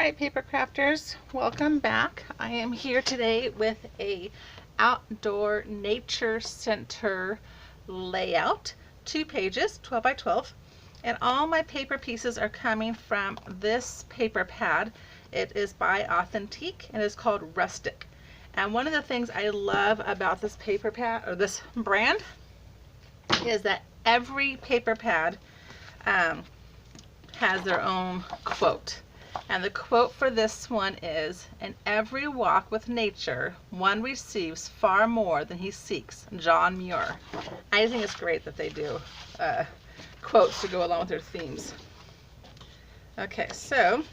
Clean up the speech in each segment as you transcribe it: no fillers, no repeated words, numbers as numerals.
Alright, paper crafters, welcome back. I am here today with a outdoor nature center layout, 2 pages, 12 by 12, and all my paper pieces are coming from this paper pad. It is by Authentique and it's called Rustic. And one of the things I love about this paper pad, or this brand, is that every paper pad has their own quote. And the quote for this one is, "In every walk with nature, one receives far more than he seeks." John Muir. I think it's great that they do quotes to go along with their themes. Okay, so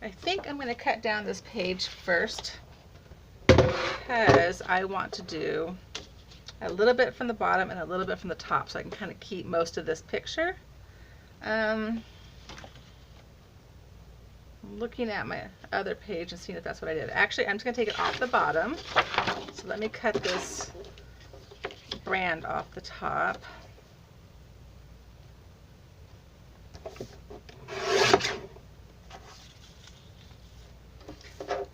I think I'm going to cut down this page first because I want to do a little bit from the bottom and a little bit from the top so I can kind of keep most of this picture. Looking at my other page and seeing if that's what I did. Actually, I'm just going to take it off the bottom. So let me cut this brand off the top.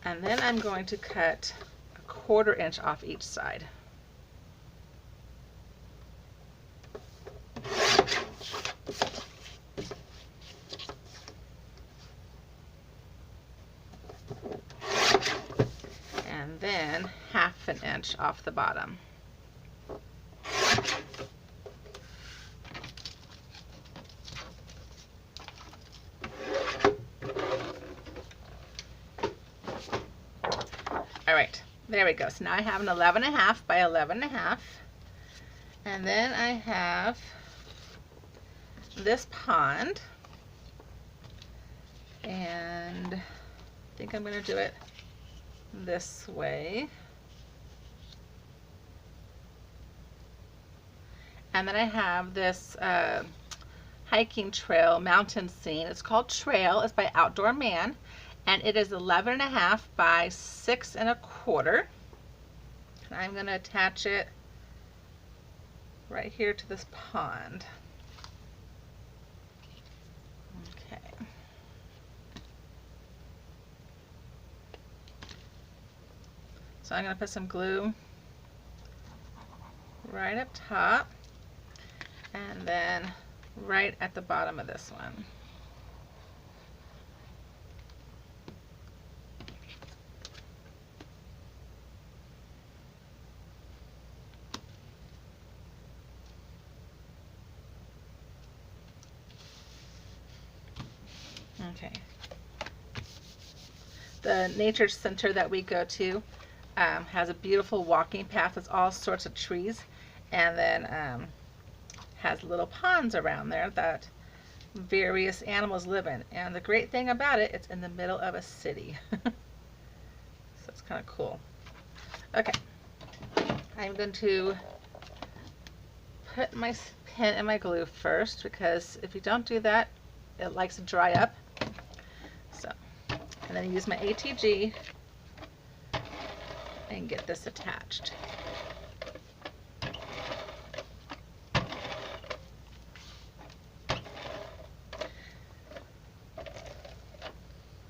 And then I'm going to cut a 1/4 inch off each side. And then 1/2 inch off the bottom. All right, there we go. So now I have an 11.5 by 11.5. And then I have this pond. And I think I'm going to do it this way. And then I have this hiking trail mountain scene. It's called Trail. It's by Outdoor Man. And it is 11.5 by 6 1/4. And I'm going to attach it right here to this pond. Okay. So I'm going to put some glue right up top and then right at the bottom of this one. Okay. The nature center that we go to has a beautiful walking path with all sorts of trees, and then has little ponds around there that various animals live in. And the great thing about it, it's in the middle of a city. So it's kind of cool. Okay, I'm going to put my pen in my glue first, because if you don't do that, it likes to dry up. So, and then use my ATG and get this attached.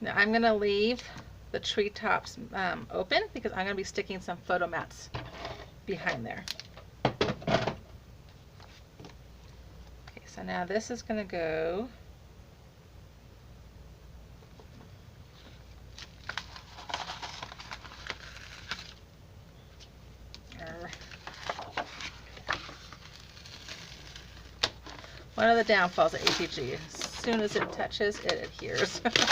Now I'm going to leave the treetops open because I'm going to be sticking some photo mats behind there. Okay, so now this is going to go one of the downfalls of ATG. As soon as it touches, it adheres. Okay.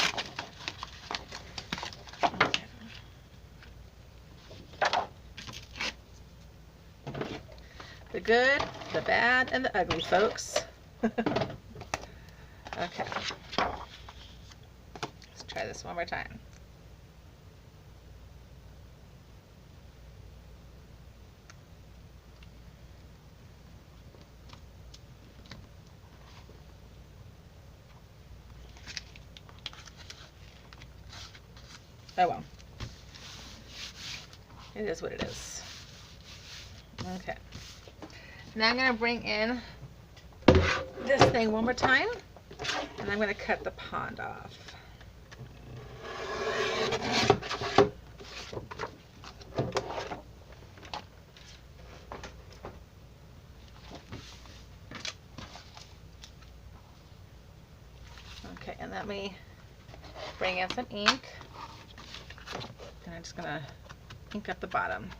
The good, the bad, and the ugly, folks. Okay. Let's try this one more time. Oh well. It is what it is. Okay. Now I'm going to bring in this thing one more time, and I'm going to cut the pond off. Okay, and let me bring in some ink, and I'm just going to ink up the bottom.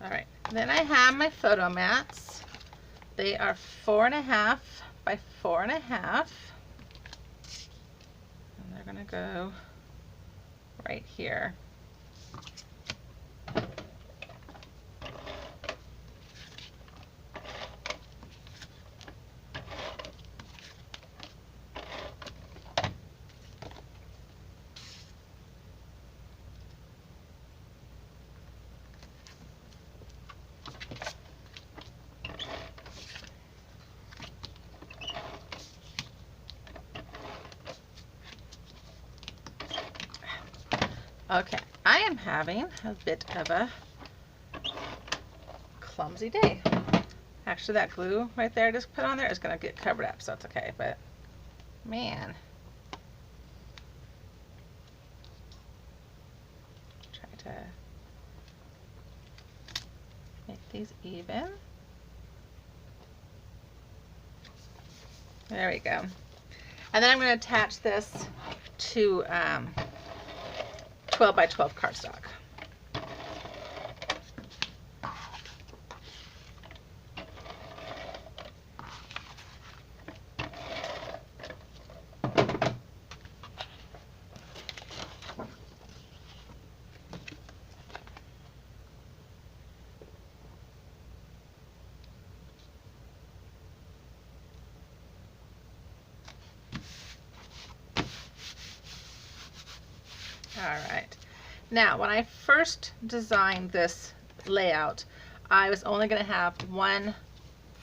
Alright, then I have my photo mats. They are 4.5 by 4.5. And they're going to go right here. Okay, I am having a bit of a clumsy day. Actually, that glue right there I just put on there is going to get covered up, so it's okay, but man. Try to make these even. There we go. And then I'm going to attach this to 12 by 12 cardstock. Alright, now when I first designed this layout, I was only going to have one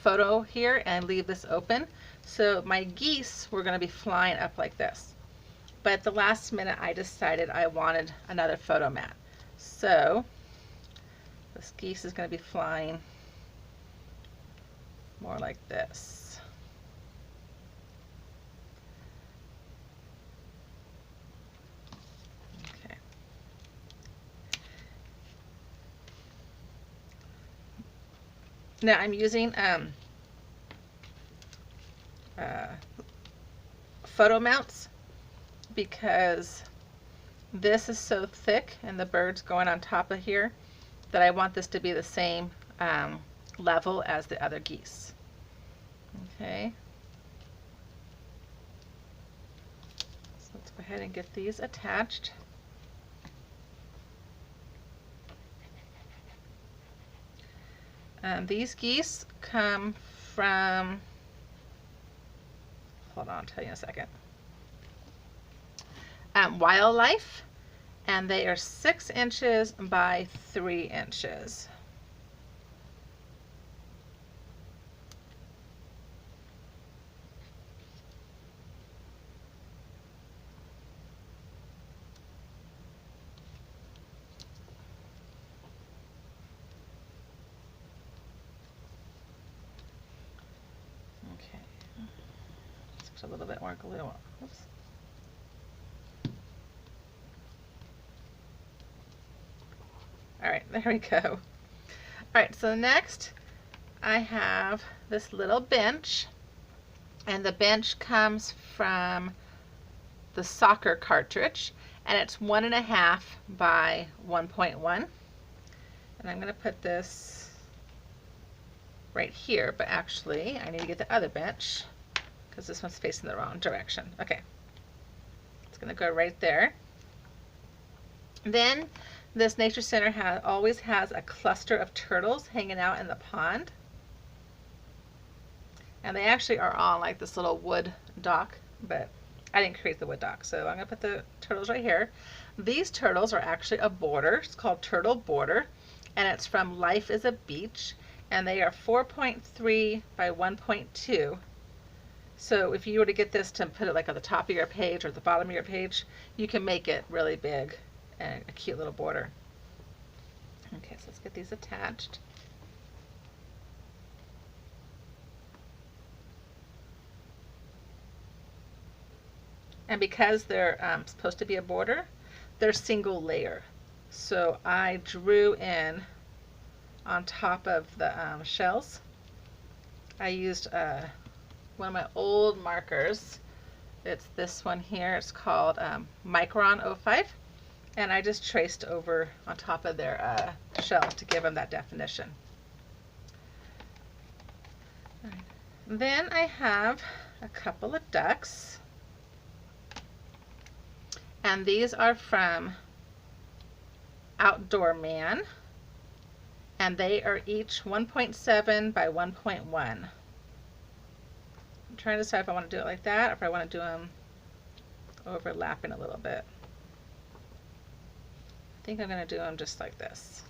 photo here and leave this open. So my geese were going to be flying up like this. But at the last minute I decided I wanted another photo mat. So this geese is going to be flying more like this. Now I'm using photo mounts because this is so thick and the bird's going on top of here that I want this to be the same level as the other geese. Okay. So let's go ahead and get these attached. These geese come from, hold on, I'll tell you in a second, Wildlife, and they are 6 inches by 3 inches. A little bit more glue on. Oops. Alright, there we go. Alright, so next I have this little bench, and the bench comes from the soccer cartridge, and it's 1.5 by 1.1. And I'm going to put this right here, but actually I need to get the other bench because this one's facing the wrong direction. Okay, it's going to go right there. Then this nature center always has a cluster of turtles hanging out in the pond, and they actually are on like this little wood dock, but I didn't create the wood dock, so I'm going to put the turtles right here. These turtles are actually a border. It's called Turtle Border, and it's from Life is a Beach, and they are 4.3 by 1.2. So if you were to get this to put it like on the top of your page or the bottom of your page, you can make it really big and a cute little border. Okay, so let's get these attached. And because they're supposed to be a border, they're single layer. So I drew in on top of the shells. I used one of my old markers. It's this one here. It's called Micron 05. And I just traced over on top of their shell to give them that definition. Right. Then I have a couple of ducks. And these are from Outdoor Man. And they are each 1.7 by 1.1. I'm trying to decide if I want to do it like that or if I want to do them overlapping a little bit. I think I'm going to do them just like this.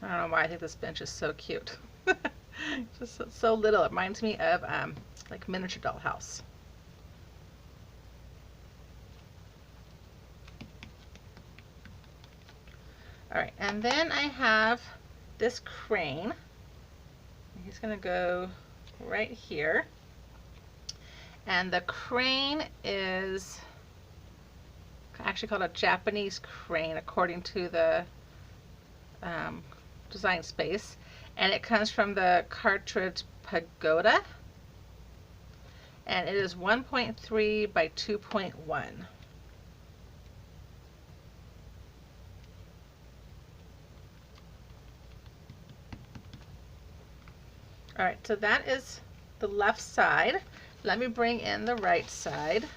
I don't know why I think this bench is so cute. Just so little. It reminds me of like miniature dollhouse. All right, and then I have this crane. He's going to go right here. And the crane is actually called a Japanese crane according to the Design Space, and it comes from the cartridge Pagoda, and it is 1.3 by 2.1. All right, so that is the left side. Let me bring in the right side.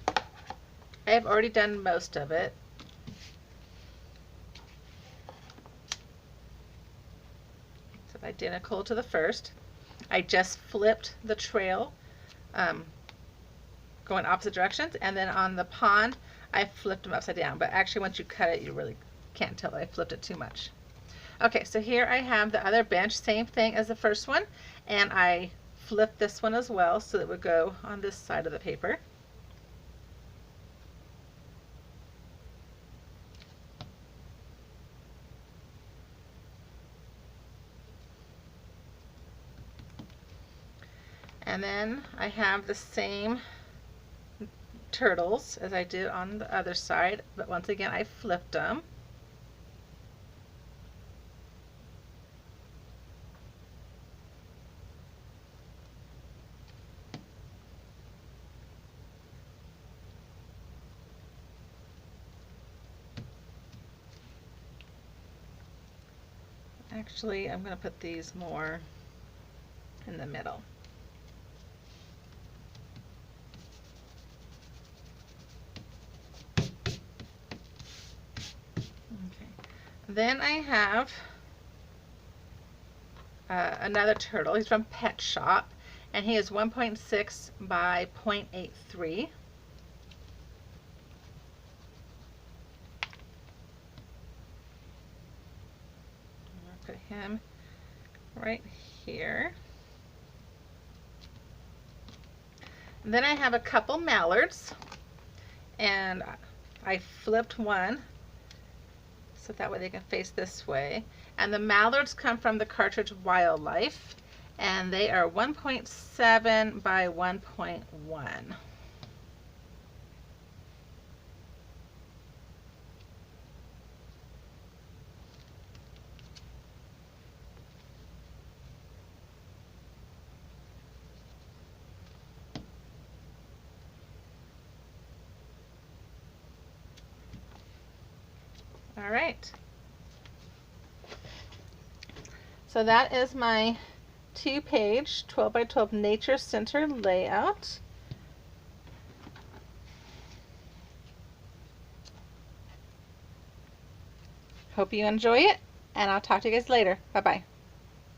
I have already done most of it. Identical to the first. I just flipped the trail going opposite directions, and then on the pond I flipped them upside down, but actually once you cut it you really can't tell that I flipped it too much. Okay, so here I have the other bench, same thing as the first one, and I flipped this one as well so that it would go on this side of the paper. And then I have the same turtles as I did on the other side, but once again I flipped them. Actually, I'm going to put these more in the middle. Then I have another turtle. He's from Pet Shop, and he is 1.6 by 0.83. I'll put him right here. And then I have a couple mallards, and I flipped one so that way they can face this way. And the mallards come from the cartridge Wildlife, and they are 1.7 by 1.1. All right. So that is my 2-page 12 by 12 nature center layout. Hope you enjoy it, and I'll talk to you guys later. Bye-bye.